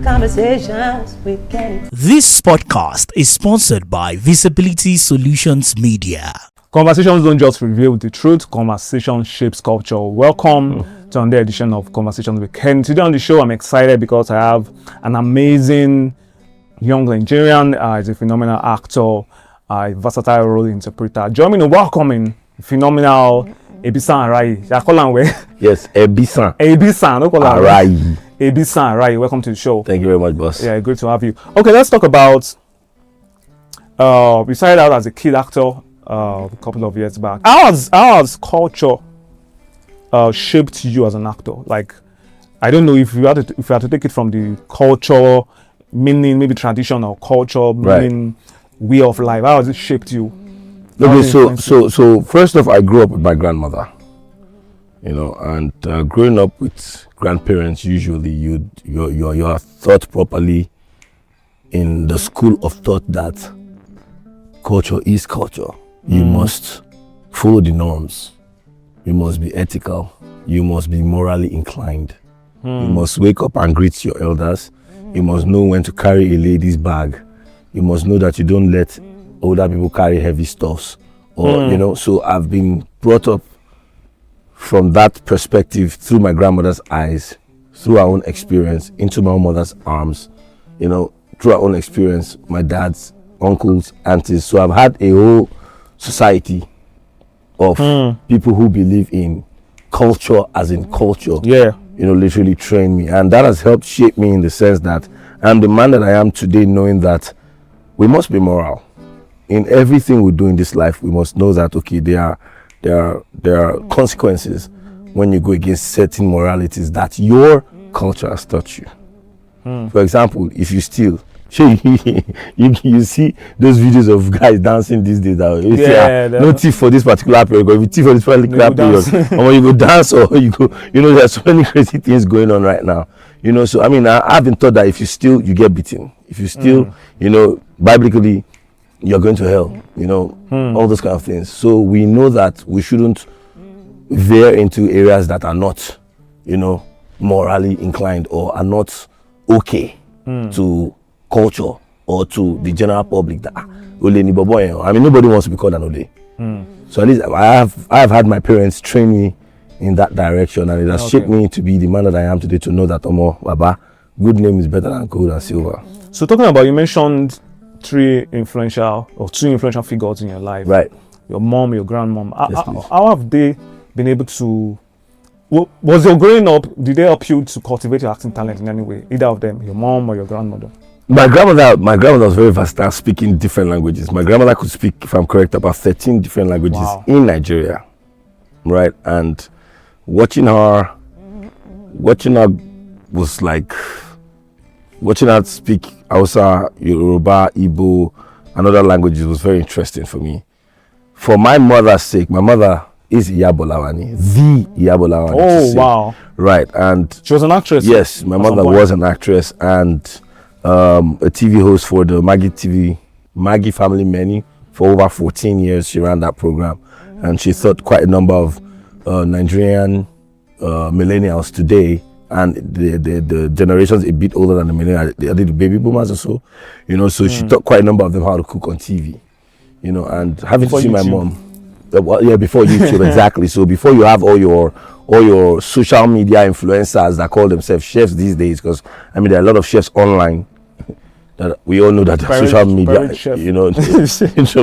Conversations with Kenny. This podcast is sponsored by Visibility Solutions Media. Conversations don't just reveal the truth, conversation shapes culture. Welcome to another edition of Conversations with Kenni. Today on the show, I'm excited because I have an amazing young Nigerian. He's a phenomenal actor, a versatile role interpreter. Join me in welcoming phenomenal Ebisan Arayi. Yes, Ebisan Arayi. Ebisan Arayi, welcome to the show. Thank you very much, boss. Yeah, great to have you. Okay, let's talk about. You started out as a kid actor a couple of years back. How has culture shaped you as an actor? Like, I don't know if you had to take it from the culture, meaning maybe tradition or culture, meaning way of life. How has it shaped you? Okay, so first off, I grew up with my grandmother, and growing up with grandparents, usually you are taught properly in the school of thought that culture is culture. You must follow the norms. You must be ethical. You must be morally inclined. You must wake up and greet your elders. You must know when to carry a lady's bag. You must know that you don't let older people carry heavy stuffs, or so I've been brought up from that perspective through my grandmother's eyes, through our own experience, into my own mother's arms, through our own experience, my dad's uncles, aunties. So I've had a whole society of people who believe in culture as in culture, literally train me, and that has helped shape me in the sense that I'm the man that I am today, knowing that we must be moral. In everything we do in this life, we must know that, okay, there are consequences when you go against certain moralities that your culture has taught you. For example, if you steal, you see those videos of guys dancing these days. No thief for this particular period. If you thief for this particular period, or you go dance, or you go, there's so many crazy things going on right now. So I've been taught that if you steal, you get beaten. If you steal, biblically, you're going to hell. All those kind of things. So we know that we shouldn't veer into areas that are not, morally inclined or are not okay to culture or to the general public. That nobody wants to be called an Ole. So at least I have had my parents train me in that direction, and it has shaped me to be the man that I am today, to know that Baba, good name is better than gold and silver. So talking about, you mentioned two influential figures in your life. Right. Your mom, your grandmom. Yes, how have they been able to, was your growing up, did they help you to cultivate your acting talent in any way? Either of them, your mom or your grandmother? My grandmother was very versatile, speaking different languages. My grandmother could speak, if I'm correct, about 13 different languages in Nigeria. Right? And watching her was like watching her speak Hausa, Yoruba, Igbo, and other languages was very interesting for me. For my mother's sake, my mother is Iyabolawani, the Iyabolawani. Oh, wow. Right, and she was an actress? Yes, my mother was an actress and a TV host for the Maggie Family Menu. For over 14 years, she ran that program. And she taught quite a number of Nigerian millennials today, and the generations a bit older than the millennials, the baby boomers or so, so she taught quite a number of them how to cook on TV, and having before to see YouTube. my mom, before YouTube, exactly. So before you have all your social media influencers that call themselves chefs these days, because there are a lot of chefs online that we all know that social media,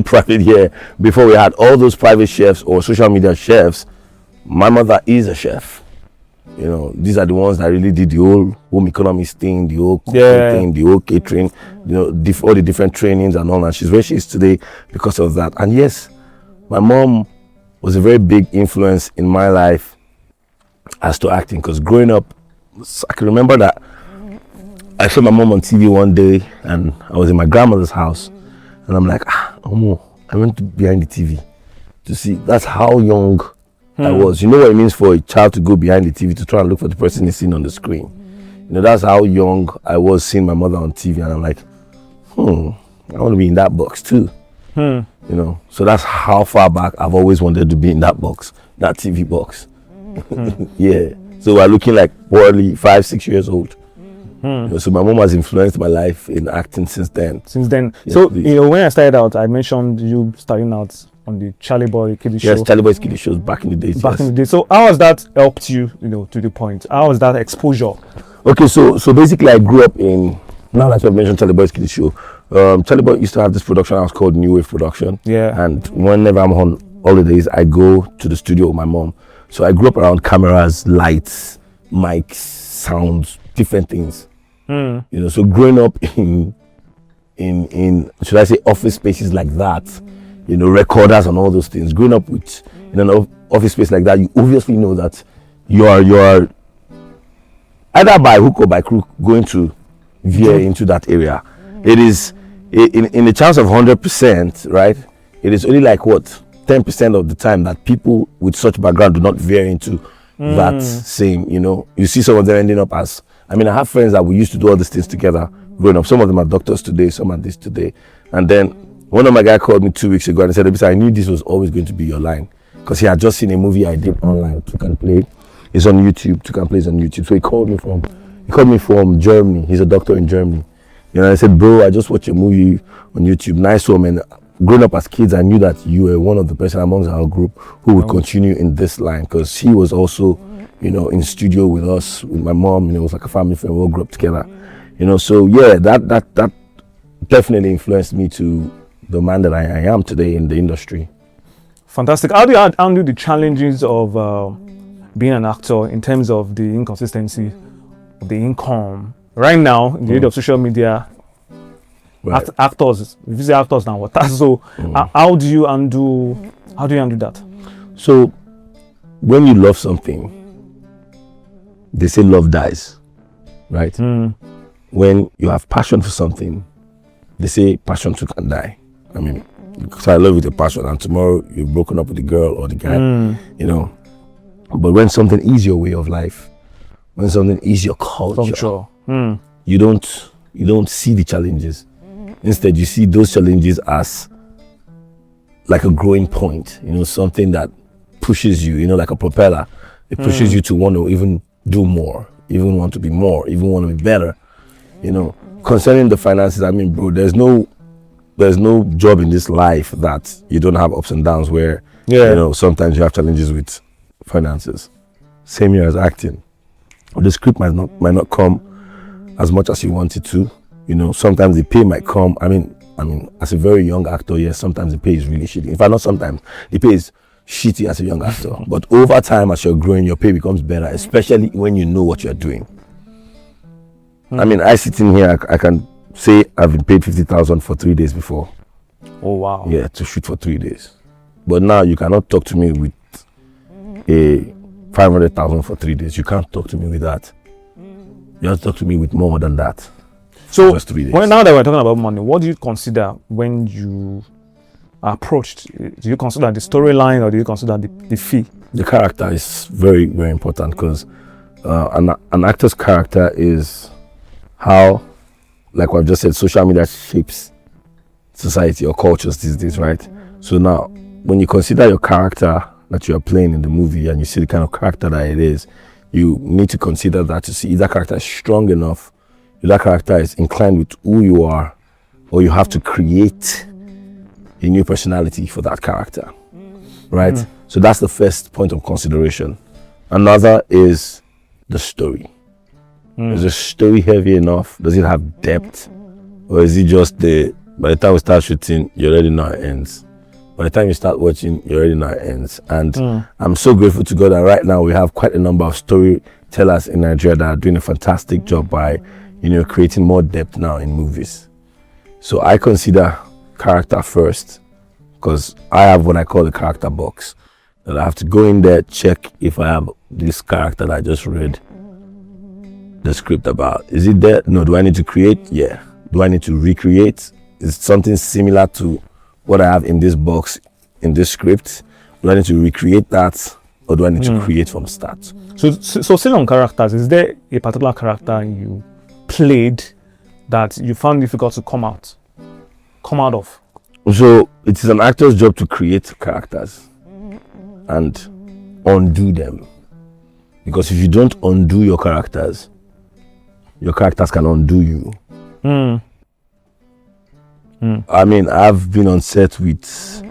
private, before we had all those private chefs or social media chefs, my mother is a chef. These are the ones that really did the whole home economics thing, the whole cooking thing, the whole catering, all the different trainings and all that. She's where she is today because of that. And yes, my mom was a very big influence in my life as to acting, because growing up, I can remember that I saw my mom on TV one day, and I was in my grandmother's house, and I'm like, I went to behind the TV to see. That's how young I was. You know what it means for a child to go behind the TV to try and look for the person he's seen on the screen. That's how young I was seeing my mother on TV, and I'm like, I want to be in that box too. So that's how far back I've always wanted to be in that box, that TV box. So we're looking like probably 5-6 years old. You know, so my mom has influenced my life in acting since then. Yes, so please. you know, when I started out, I mentioned you starting out on the Charlie Boy Kiddie show. Yes, Charlie Boy's Kiddie shows back in the days. Back in the day. So how has that helped you, you know, to the point? How was that exposure? Okay, so basically I grew up in, now that I've mentioned Charlie Boy's Kiddie show, Charlie Boy used to have this production house called New Wave Production. Yeah. And whenever I'm on holidays, I go to the studio with my mom. So I grew up around cameras, lights, mics, sounds, different things. You know, so growing up in should I say office spaces like that, you know, recorders and all those things. Growing up in an office space like that, you obviously know that you are either by hook or by crook going to veer into that area. It is in a chance of 100%, right? It is only like what 10% of the time that people with such background do not veer into that same, you know. You see some of them ending up as, I mean, I have friends that we used to do all these things together growing up. Some of them are doctors today, some are this today. And then one of my guys called me 2 weeks ago and said, Ebisan, I knew this was always going to be your line, because he had just seen a movie I did online, Took and Play. It's on YouTube, Took and Play is on YouTube. So he called me from Germany. He's a doctor in Germany. You know, I said, bro, I just watched a movie on YouTube. Nice one, man. Growing up as kids, I knew that you were one of the person amongst our group who would continue in this line, because he was also, you know, in studio with us, with my mom. You know, it was like a family friend. We all grew up together. You know, so yeah, that definitely influenced me to the man that I am today in the industry. Fantastic. How do you handle the challenges of being an actor in terms of the inconsistency of the income? Right now, in the age of social media, Right. actors, if you say actors now, what? So how do you undo that? So when you love something, they say love dies, right? When you have passion for something, they say passion too can die. I mean, because I love you with a passion, and tomorrow you've broken up with the girl or the guy, you know. But when something is your way of life, when something is your culture, you don't see the challenges. Instead, you see those challenges as like a growing point, you know, something that pushes you, you know, like a propeller. It pushes you to want to even do more, even want to be more, even want to be better. You know, concerning the finances, I mean, bro, there's no job in this life that you don't have ups and downs where, you know, sometimes you have challenges with finances. Same here as acting. The script might not come as much as you want it to. You know, sometimes the pay might come. I mean, as a very young actor, yes, sometimes the pay is really shitty. In fact, not sometimes, the pay is shitty as a young actor. But over time, as you're growing, your pay becomes better, especially when you know what you're doing. I mean, I sit in here, I can say I've been paid 50,000 for 3 days before. Oh, wow. Yeah, to shoot for 3 days. But now you cannot talk to me with a 500,000 for 3 days. You can't talk to me with that. You have to talk to me with more than that. So just 3 days. Now that we're talking about money, what do you consider when you are approached? Do you consider the storyline or do you consider the fee? The character is very, very important, because an actor's character is how, like what I've just said, social media shapes society or cultures these days, right? So now, when you consider your character that you are playing in the movie and you see the kind of character that it is, you need to consider that to see if that character is strong enough, if that character is inclined with who you are, or you have to create a new personality for that character, right? So that's the first point of consideration. Another is the story. Is the story heavy enough? Does it have depth? Or is it just by the time we start shooting, you already know it ends? By the time you start watching, you already know it ends. And I'm so grateful to God that right now we have quite a number of storytellers in Nigeria that are doing a fantastic job by, you know, creating more depth now in movies. So I consider character first, because I have what I call the character box. That I have to go in there, check if I have this character that I just read the script about. Is it there? No. Do I need to create? Yeah. Do I need to recreate? Is something similar to what I have in this box, in this script? Do I need to recreate that, or do I need to create from start? So still on characters, is there a particular character you played that you found difficult to come out of? So it is an actor's job to create characters and undo them, because if you don't undo your characters, your characters can undo you. Mm. I mean, I've been on set with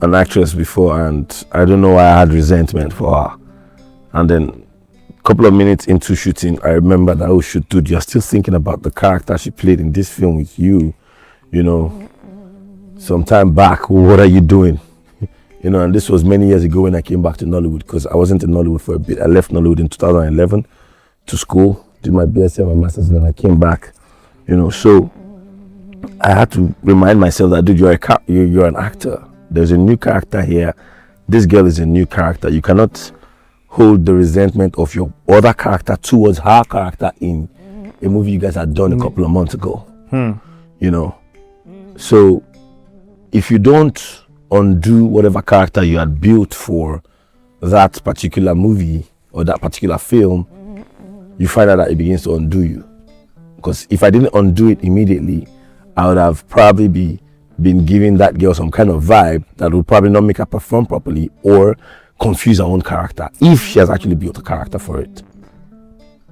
an actress before, and I don't know why I had resentment for her. And then a couple of minutes into shooting, I remember that, oh shoot, dude, you're still thinking about the character she played in this film with you, you know, some time back. What are you doing? You know, and this was many years ago when I came back to Nollywood, because I wasn't in Nollywood for a bit. I left Nollywood in 2011 to school, did my BSc and my master's, and then I came back, you know. So I had to remind myself that, dude, you're an actor. There's a new character here. This girl is a new character. You cannot hold the resentment of your other character towards her character in a movie you guys had done a couple of months ago. You know, so if you don't undo whatever character you had built for that particular movie or that particular film, you find out that it begins to undo you. Because if I didn't undo it immediately, I would have probably been giving that girl some kind of vibe that would probably not make her perform properly or confuse her own character if she has actually built a character for it.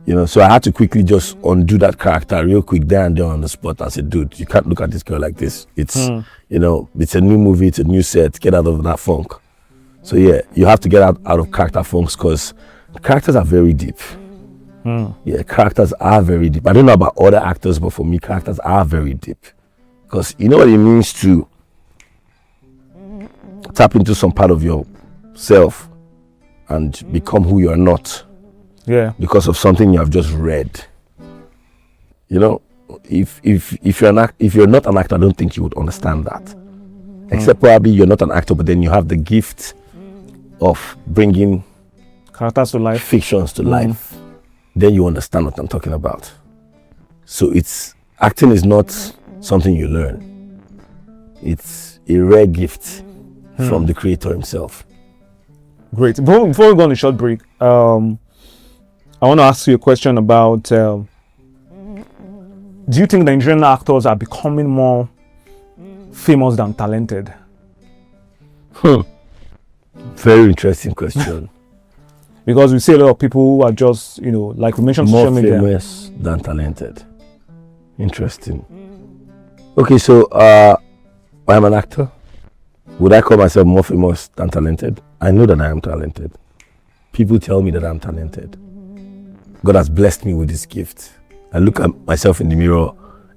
You know, so I had to quickly just undo that character real quick there and there on the spot and say, dude, you can't look at this girl like this. It's, you know, it's a new movie, it's a new set, get out of that funk. So yeah, you have to get out of character funks, because characters are very deep. Yeah, characters are very deep. I don't know about other actors, but for me, characters are very deep. Because you know what it means to tap into some part of yourself and become who you are not. Yeah. Because of something you have just read. You know, if you're not an actor, I don't think you would understand that. Except probably you're not an actor, but then you have the gift of bringing Characters to life. fictions to life. Then you understand what I'm talking about. So acting is not something you learn. It's a rare gift from the creator himself. Great. Before we go on a short break, I want to ask you a question about, do you think the Nigerian actors are becoming more famous than talented? Very interesting question. Because we see a lot of people who are just, you know, like we mentioned, More social media. famous than talented. Interesting. Okay, so I'm an actor. Would I call myself more famous than talented? I know that I am talented. People tell me that I'm talented. God has blessed me with this gift. I look at myself in the mirror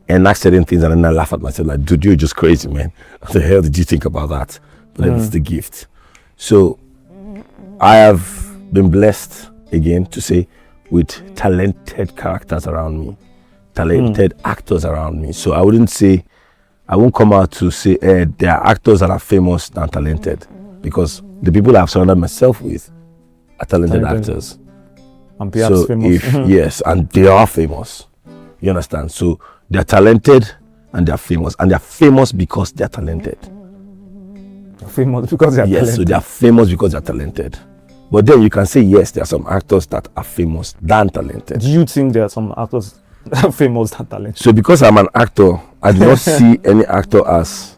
and ask certain things, and then I laugh at myself like, dude, you're just crazy, man. What the hell did you think about that? But then it's the gift. So I have been blessed, again, to say, with talented characters around me, talented actors around me. So I won't come out to say, there are actors that are famous than talented, because the people I've surrounded myself with are talented actors. And perhaps So famous. yes, and they are famous. You understand? So they're talented and they're famous because they're talented. Famous because they are Yes, talented. so they are famous because they're talented. But then you can say, yes, there are some actors that are famous than talented. Do you think there are some actors that are famous than talented? So because I'm an actor, I do not see any actor as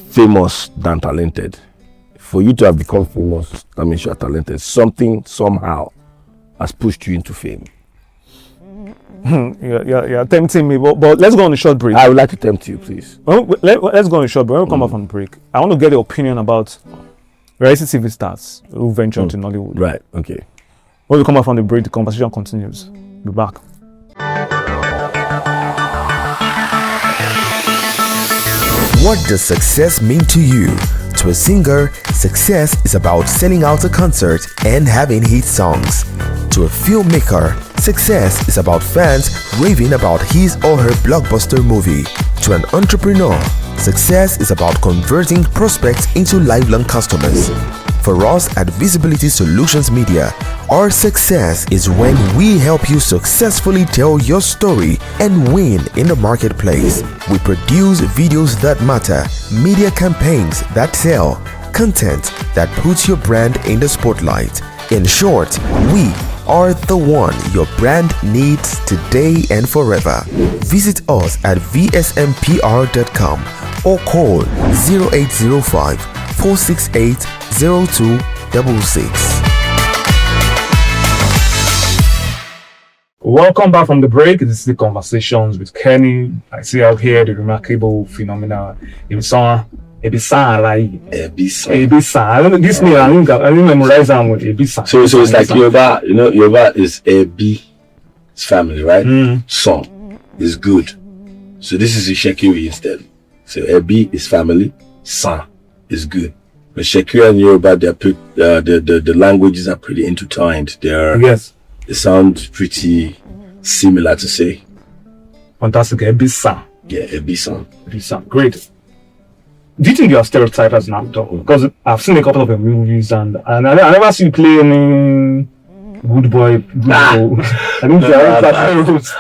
famous than talented. For you to have become famous, that means you are talented. Something, somehow, has pushed you into fame. You're tempting me, but let's go on a short break. I would like to tempt you, please. Let's go on a short break. When we come back from the break, I want to get your opinion about reality TV stars who venture into Nollywood. Right, okay. When we come back from the break, the conversation continues. Be back. What does success mean to you? To a singer, success is about selling out a concert and having hit songs. To a filmmaker, success is about fans raving about his or her blockbuster movie. To an entrepreneur, success is about converting prospects into lifelong customers. For us at Visibility Solutions Media, our success is when we help you successfully tell your story and win in the marketplace. We produce videos that matter, media campaigns that sell, content that puts your brand in the spotlight. In short, we are the one your brand needs today and forever. Visit us at vsmpr.com or call 0805 468 0266. Welcome back from the break. This is the Conversations with Kenny. I see out here the remarkable, phenomenal Ebisan Arayi. Ebisan. I don't know this name. I didn't memorize them with Ebisan. So it's like Yoruba. You know, Yoruba is Ebi, it's family, right? Son is good. So this is a Shekiri instead. So Ebi is family, Son is good. But Shekiri and Yoruba, the languages are pretty intertwined. They sound pretty similar to say. Fantastic. Ebisan. Yeah, Ebisan. Ebisan. Great. Do you think you are stereotyped as an actor? Because I've seen a couple of your movies and I never see you play any good boy. I think you are roles.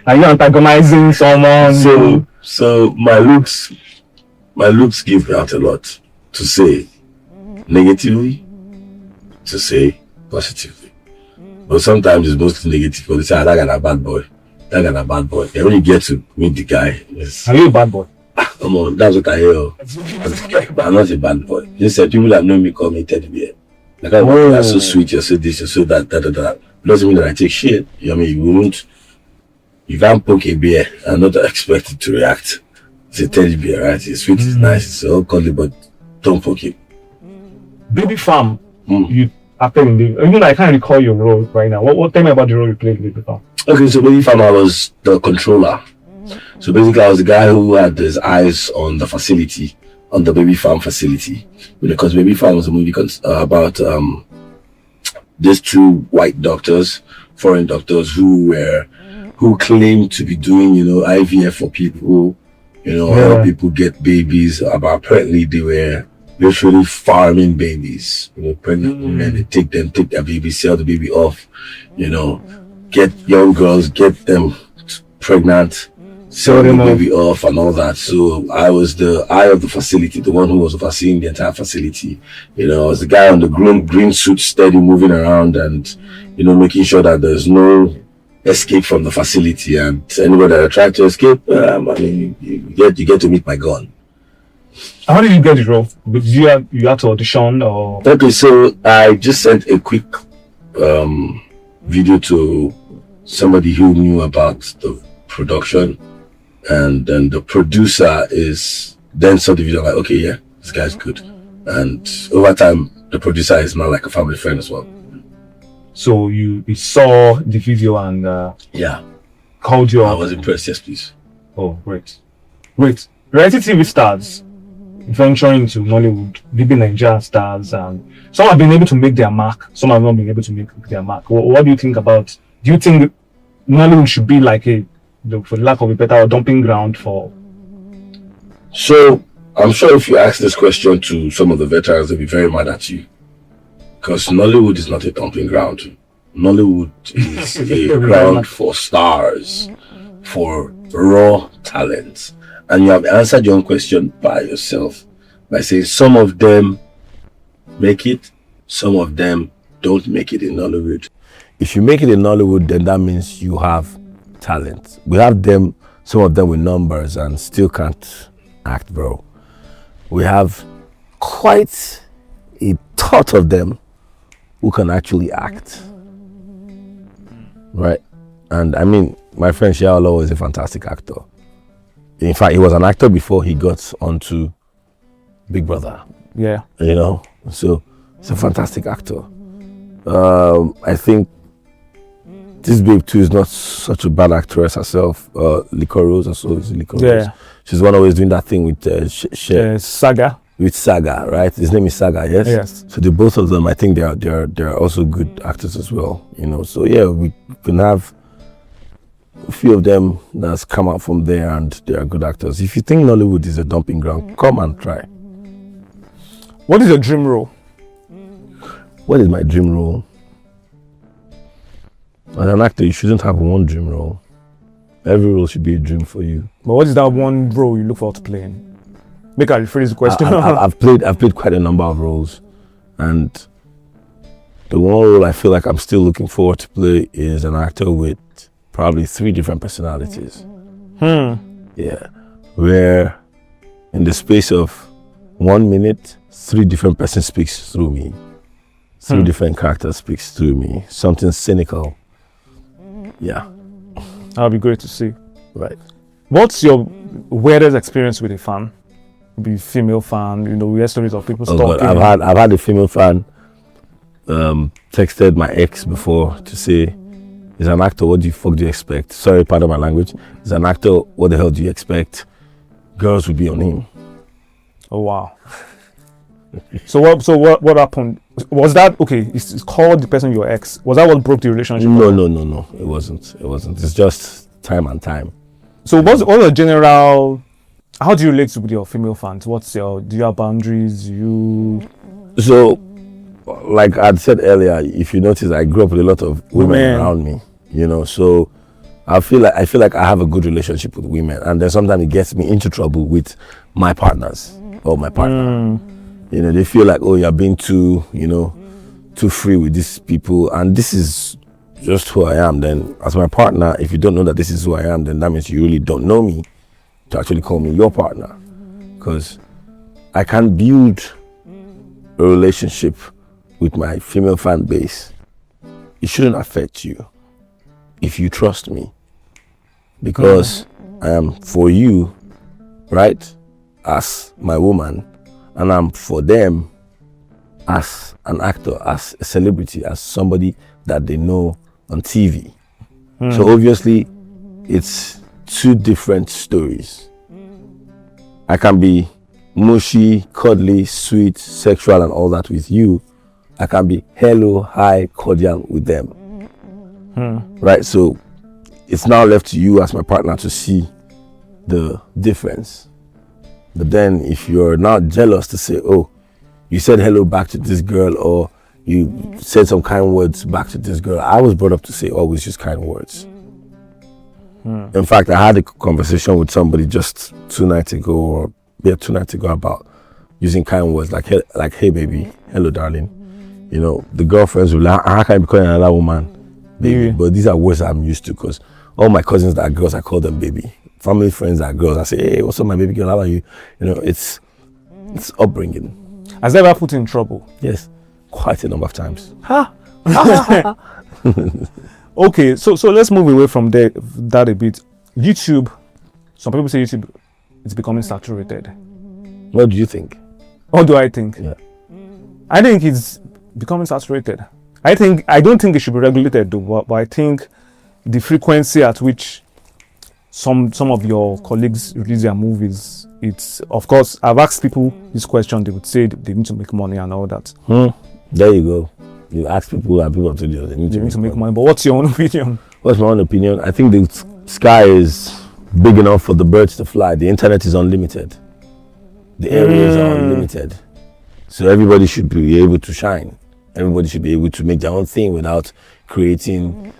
Are you antagonizing someone? So my looks give me out a lot to say negatively, to say positively. But sometimes it's mostly negative because they say, that guy a bad boy. That guy a bad boy. And when you get to meet the guy, are you a bad boy? Come on, that's what I hear. I'm not a bad boy. Just said people that know me call me teddy bear. Like, you're so sweet, you're so this, you're so that. Doesn't mean that I take shit. You know what I mean? You can't poke a bear and not expect it to react. It's a teddy bear, right? It's sweet, it's nice, it's all cuddly, but don't poke it. Baby Farm, you acted in the, even I can't recall your role right now. What tell me about the role you played in Baby Farm? Okay, so Baby Farm, I was the controller. So basically, I was the guy who had his eyes on the facility, on the Baby Farm facility. Because Baby Farm was a movie about these two white doctors, foreign doctors, who claimed to be doing, IVF for people, help people get babies. But apparently they were literally farming babies. Pregnant women, they take their babies, sell the baby off, get young girls, get them pregnant, sell the baby off and all that. So I was the eye of the facility, the one who was overseeing the entire facility. I was the guy on the green suit, steady moving around and, making sure that there's no escape from the facility, and anybody that tried to escape, you get to meet my gun. How did you get the role? Did you had to audition or? Okay, so I just sent a quick video to somebody who knew about the production, and then the producer then saw the video like, okay, yeah, this guy's good, and over time the producer is now like a family friend as well. So you saw the video and called you. I was impressed. Yes, please. Oh, great. Reality TV stars venturing into Nollywood, big Nigerian stars, and some have been able to make their mark. Some have not been able to make their mark. What do you think about? Do you think Nollywood should be like for lack of a better, dumping ground for? So I'm sure if you ask this question to some of the veterans, they'll be very mad at you. Because Nollywood is not a dumping ground. Nollywood is a ground for stars, for raw talent. And you have answered your own question by yourself by saying some of them make it, some of them don't make it in Nollywood. If you make it in Nollywood, then that means you have talent. We have some of them with numbers and still can't act, bro. We have quite a tot of them who can actually act, right? And I mean, my friend Shialo is a fantastic actor. In fact, he was an actor before he got onto Big Brother. Yeah. So he's a fantastic actor. I think this babe too is not such a bad actress herself. Licorose also is Licorose. Yeah. She's one always doing that thing with Saga. With Saga, right? His name is Saga, yes? Yes. So the both of them, I think they're also good actors as well, So yeah, we can have a few of them that's come out from there and they are good actors. If you think Nollywood is a dumping ground, come and try. What is your dream role? What is my dream role? As an actor, you shouldn't have one dream role. Every role should be a dream for you. But what is that one role you look forward to playing? Make I rephrase the question. I've played quite a number of roles, and the one role I feel like I'm still looking forward to play is an actor with probably 3 different personalities. Yeah, where in the space of 1 minute, 3 different persons speaks through me. Three different characters speaks through me. Something cynical. Yeah. That'll be great to see. Right. What's your weirdest experience with a fan? Be female fan, you know, we hear stories of people Oh stalking. God, I've had a female fan texted my ex before to say, he's an actor, what the fuck do you expect? Sorry, pardon my language. He's an actor, what the hell do you expect? Girls would be on him. Oh wow. So what happened? Was that okay? It's called the person your ex. Was that what broke the relationship? No. It wasn't. It's just time and time. So what's the general? How do you relate with your female fans? Do you have boundaries? So, like I'd said earlier, if you notice, I grew up with a lot of women around me. You know, so I feel like I have a good relationship with women, and then sometimes it gets me into trouble with my partners or my partner. You know, they feel like, oh, you're being too free with these people, and this is just who I am. Then, as my partner, if you don't know that this is who I am, then that means you really don't know me to actually call me your partner, because I can build a relationship with my female fan base. It shouldn't affect you if you trust me, because I am for you, right, as my woman, and I'm for them as an actor, as a celebrity, as somebody that they know on TV. So obviously it's two different stories. I can be mushy, cuddly, sweet, sexual and all that with you. I can be hello, hi, cordial with them. Right? So it's now left to you as my partner to see the difference. But then if you're not jealous to say, oh, you said hello back to this girl, or you said some kind words back to this girl. I was brought up to say always just kind words. In fact, I had a conversation with somebody just 2 nights ago about using kind words like hey baby, hello darling. You know, the girlfriends will like, how can I be calling another woman baby? But these are words I'm used to, because all my cousins that are girls, I call them baby. Family friends that are girls, I say, hey, what's up my baby girl, how are you? You know, it's upbringing. Has that ever put you in trouble? Yes, quite a number of times. Okay, so let's move away from that a bit. YouTube, some people say YouTube is becoming saturated. What do you think? What do I think? Yeah. I think it's becoming saturated. I don't think it should be regulated though, but I think the frequency at which some of your colleagues release their movies, it's, of course, I've asked people this question, they would say they need to make money and all that. There you go. You ask people and people tell you they need to make money. But what's your own opinion? What's my own opinion? I think the sky is big enough for the birds to fly. The internet is unlimited. The areas are unlimited. So everybody should be able to shine. Everybody should be able to make their own thing without creating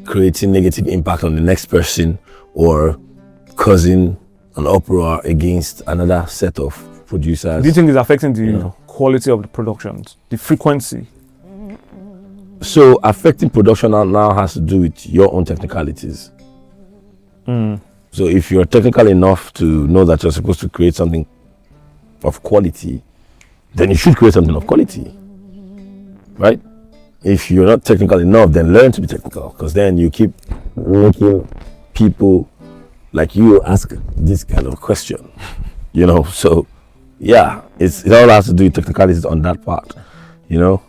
negative impact on the next person or causing an uproar against another set of producers. Do you think it's affecting the quality of the productions, the frequency? So affecting production now has to do with your own technicalities. So if you're technical enough to know that you're supposed to create something of quality, then you should create something of quality, right? If you're not technical enough, then learn to be technical, because then you keep making people like you ask this kind of question, you know. So yeah, it all has to do with technicalities on that part, you know.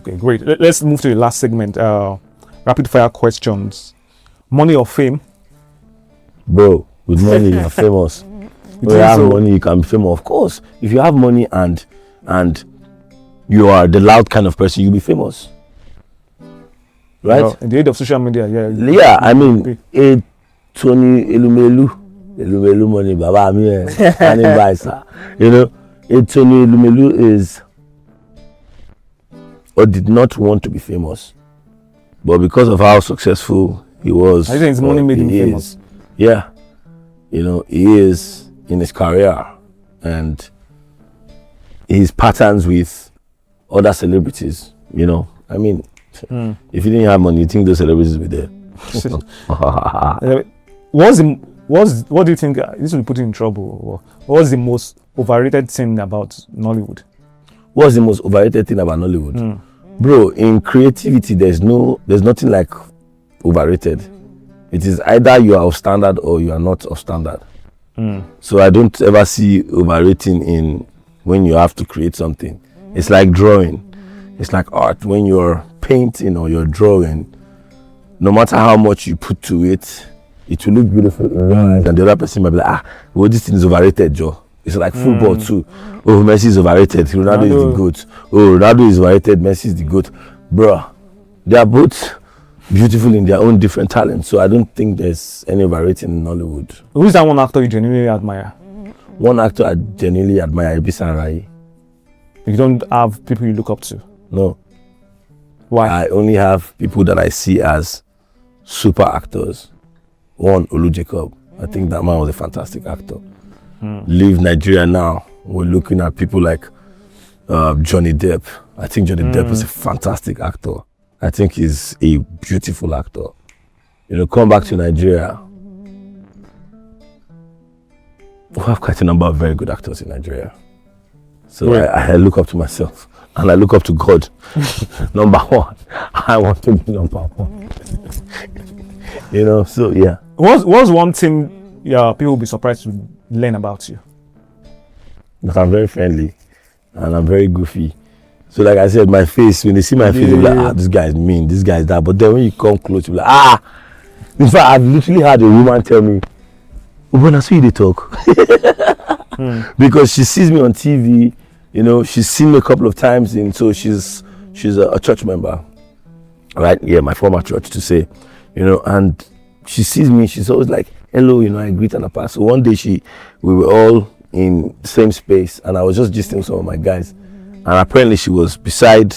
Okay, great. Let's move to the last segment. Rapid fire questions. Money or fame? Bro, with money you're famous. If you have money, you can be famous. Of course, if you have money and you are the loud kind of person, you'll be famous, right? In the age of social media, yeah. I mean, Tony Elumelu money, Baba me, you know, Tony Elumelu is or did not want to be famous, but because of how successful he was, I think his money made him famous. Yeah, you know, he is in his career, and his patterns with other celebrities, you know. I mean, if you didn't have money, you think those celebrities would be there. What do you think? This will put you in trouble. What was the most overrated thing about Nollywood? What's the most overrated thing about Nollywood? Bro, in creativity, there's nothing like overrated. It is either you are of standard or you are not of standard. So I don't ever see overrating in when you have to create something. It's like drawing. It's like art. When you're painting or you're drawing, no matter how much you put to it, it will look beautiful in your eyes. And the other person might be like, well, this thing is overrated, Joe. It's like football too. Oh, Messi is overrated. Ronaldo is the GOAT. Oh, Ronaldo is overrated. Messi is the GOAT. Bruh, they are both beautiful in their own different talents. So I don't think there's any overrating in Nollywood. Who is that one actor you genuinely admire? One actor I genuinely admire, Ebisan Arayi. You don't have people you look up to? No. Why? I only have people that I see as super actors. One, Olu Jacob. I think that man was a fantastic actor. Leave Nigeria now. We're looking at people like Johnny Depp. I think Johnny Depp is a fantastic actor. I think he's a beautiful actor. You know, come back to Nigeria. We have quite a number of very good actors in Nigeria. So I look up to myself and I look up to God. Number one, I want to be number one. You know, so yeah. What's one thing people will be surprised to learn about you? But I'm very friendly and I'm very goofy. So like I said, my face, when they see my face, they'll be like, this guy is mean, this guy is that. But then when you come close, you'll be like, In fact, I've literally had a woman tell me, when I see you, they talk. Because she sees me on TV, you know, she's seen me a couple of times, and so she's a church member, right? Yeah, my former church, to say, you know, and she sees me, she's always like, hello, you know, I greet and I pass. So one day we were all in the same space, and I was just gisting with some of my guys, and apparently she was beside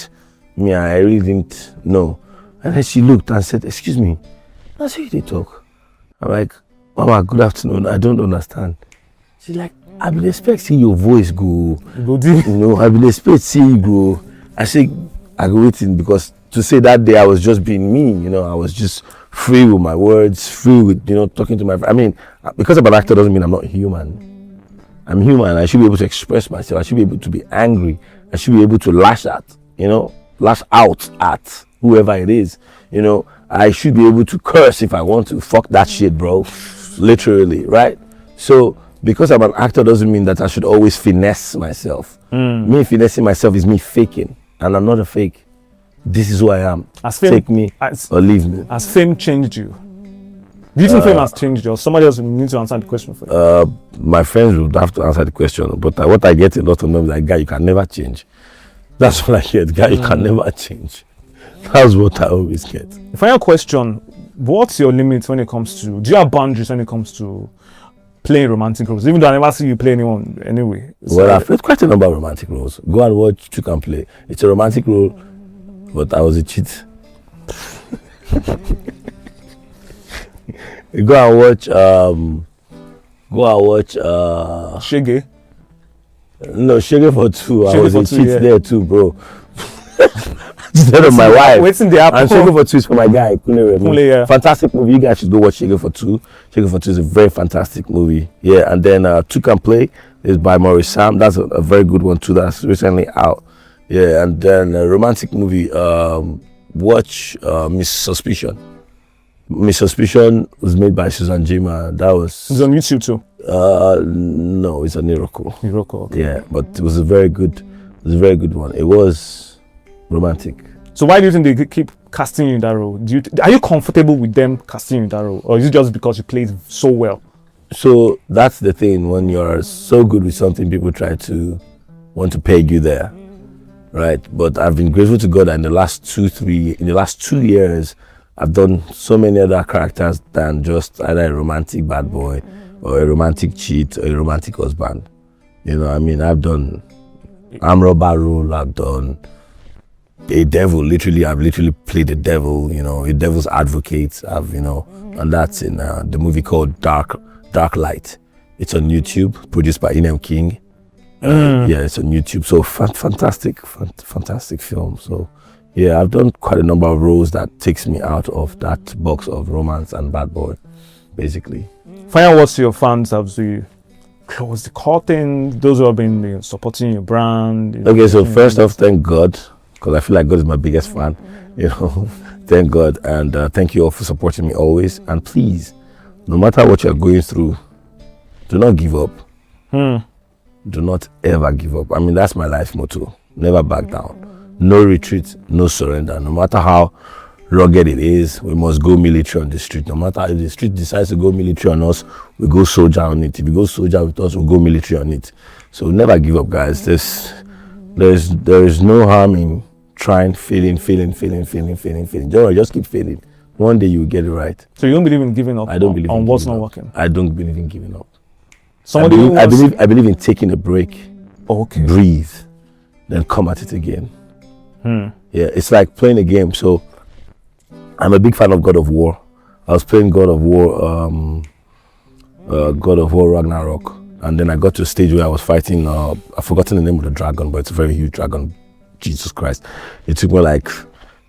me, and I really didn't know. And then she looked and said, excuse me, that's how they talk. I'm like, Mama, good afternoon, I don't understand. She's like, I've been expecting your voice go deep. You know, I've been expecting you go. I say, I go waiting, because to say that day I was just being me, you know, I was just free with my words, free with, you know, talking to my friends. I mean, because I'm an actor doesn't mean I'm not human. I'm human. I should be able to express myself. I should be able to be angry. I should be able to lash out at whoever it is. You know, I should be able to curse if I want to. Fuck that shit, bro. Literally, right? So, because I'm an actor doesn't mean that I should always finesse myself. Me finessing myself is me faking, and I'm not a fake. This is who I am. Take me or leave me. Has fame changed you? Do you think fame has changed you, or somebody else needs to answer the question for you? My friends would have to answer the question, but what I get a lot of them is like, guy, you can never change. That's what I get, guy, you can never change. That's what I always get. The final question, what's your limit when it comes to, do you have boundaries when it comes to playing romantic roles? Even though I never see you play anyone anyway. Well, I've played quite a number of romantic roles. Go and watch You Can Play. It's a romantic role, but I was a cheat. Go and watch Shege? No, Shege for two. Shege I was for a two, cheat yeah. there too, bro. Instead of my wife. Waiting the apple. And Shege for two is for my guy, Kunle. Yeah. Fantastic movie. You guys should go watch Shege for two. Shege for two is a very fantastic movie. Yeah, and then You Can Play is by Maurice Sam. That's a very good one too. That's recently out. Yeah, and then a romantic movie. Watch Miss Suspicion. Miss Suspicion was made by Susan Jima. That was. It's on YouTube too. No, it's a Niroko. Niroko, okay. Yeah, but it was a very good one. It was romantic. So why do you think they keep casting you in that role? Are you comfortable with them casting you in that role, or is it just because you played so well? So that's the thing. When you're so good with something, people try to want to peg you there, right? But I've been grateful to God that in the last 2 years, I've done so many other characters than just either a romantic bad boy or a romantic cheat or a romantic husband. You know, I mean, I've done Amroba role, I've done a devil. I've literally played a devil, you know, a devil's advocate. And that's in the movie called Dark Light. It's on YouTube, produced by Inem King. Yeah, it's on YouTube. So fantastic film. So yeah, I've done quite a number of roles that takes me out of that box of romance and bad boy, basically. Final words to your fans as we close the curtain? Those who have been supporting your brand. Okay, so first off, thank God, because I feel like God is my biggest fan. Thank God, and thank you all for supporting me always. And please, no matter what you're going through, do not give up. Do not ever give up. I mean, that's my life motto. Never back down. No retreat, no surrender. No matter how rugged it is, we must go military on the street. No matter if the street decides to go military on us, we go soldier on it. If you go soldier with us, we'll go military on it. So never give up, guys. There is no harm in trying, failing. Just keep failing. One day you will get it right. So you don't believe in giving up? I don't believe on in what's giving not up. working. I don't believe in giving up. I believe in taking a break. Okay. Breathe, then come at it again. Yeah, it's like playing a game. So I'm a big fan of God of War. I was playing God of War Ragnarok, and then I got to a stage where I was fighting. I've forgotten the name of the dragon, but it's a very huge dragon. Jesus Christ! It took me like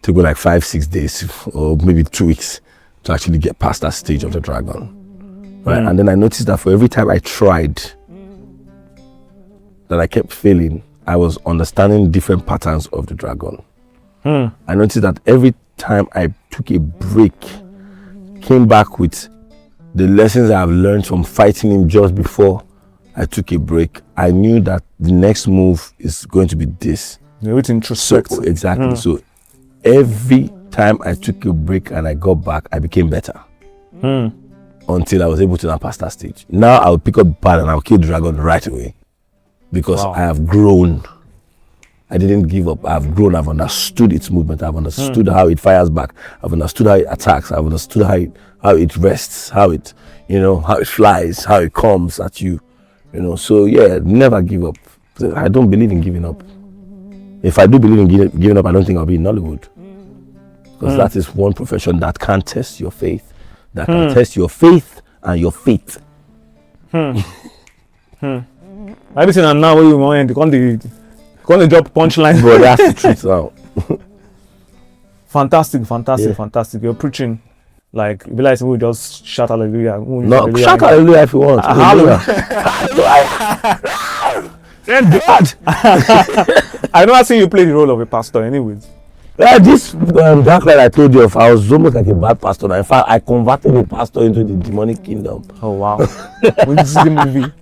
5-6 days, or maybe 2 weeks, to actually get past that stage of the dragon. Right, and then I noticed that for every time I tried, that I kept failing, I was understanding different patterns of the dragon. I noticed that every time I took a break, came back with the lessons I've learned from fighting him just before I took a break, I knew that the next move is going to be this. You need to introspect. So, exactly. So every time I took a break and I got back, I became better. Until I was able to now pass that stage. Now I'll pick up the pad and I'll kill the dragon right away. Because I have grown. I didn't give up. I've grown. I've understood its movement. I've understood how it fires back. I've understood how it attacks. I've understood how it rests, how it flies, how it comes at you. So yeah, never give up. I don't believe in giving up. If I do believe in giving up, I don't think I'll be in Nollywood. Because that is one profession that can test your faith. That can test your faith and your faith. Everything and now you want to drop punchline. Bro, that's the truth now. Fantastic. You're preaching like you realize we just shout hallelujah. No, shout hallelujah if you want. Hallelujah. Thank God. I never seen you play the role of a pastor anyways. Yeah, this dark light I told you of, I was almost like a bad pastor. In fact, I converted a pastor into the demonic kingdom. Oh wow. We need to see the movie.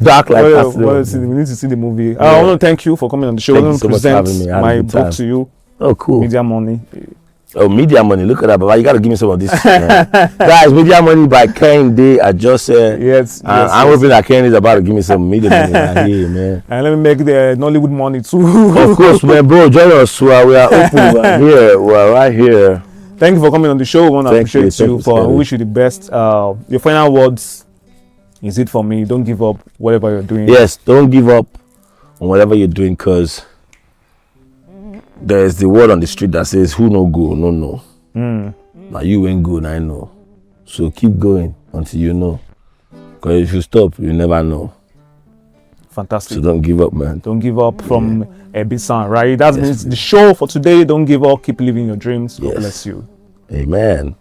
Dark light. We need to see the movie. Yeah. I want to thank you for coming on the show. I want to present my book to you. Oh, cool. Media Money. Oh, Media Money. Look at that, Baba. You got to give me some of this. Guys, Media Money by Kenni. I just said. Yes. I'm hoping that Kenni is about to give me some media money right here, man. And let me make the Nollywood money too. Of course, man, bro. Join us. We are open. We're here. We're right here. Thank you for coming on the show. I want to appreciate you for. I wish you the best. Your final words. Is it for me? Don't give up. Whatever you're doing. Yes, don't give up on whatever you're doing, because there's the word on the street that says, "Who no go, no." Now you ain't good, I know. So keep going until you know. Because if you stop, you never know. Fantastic. So don't give up, man. Don't give up from Ebisan Arayi. That means the show for today. Don't give up. Keep living your dreams. God bless you. Amen.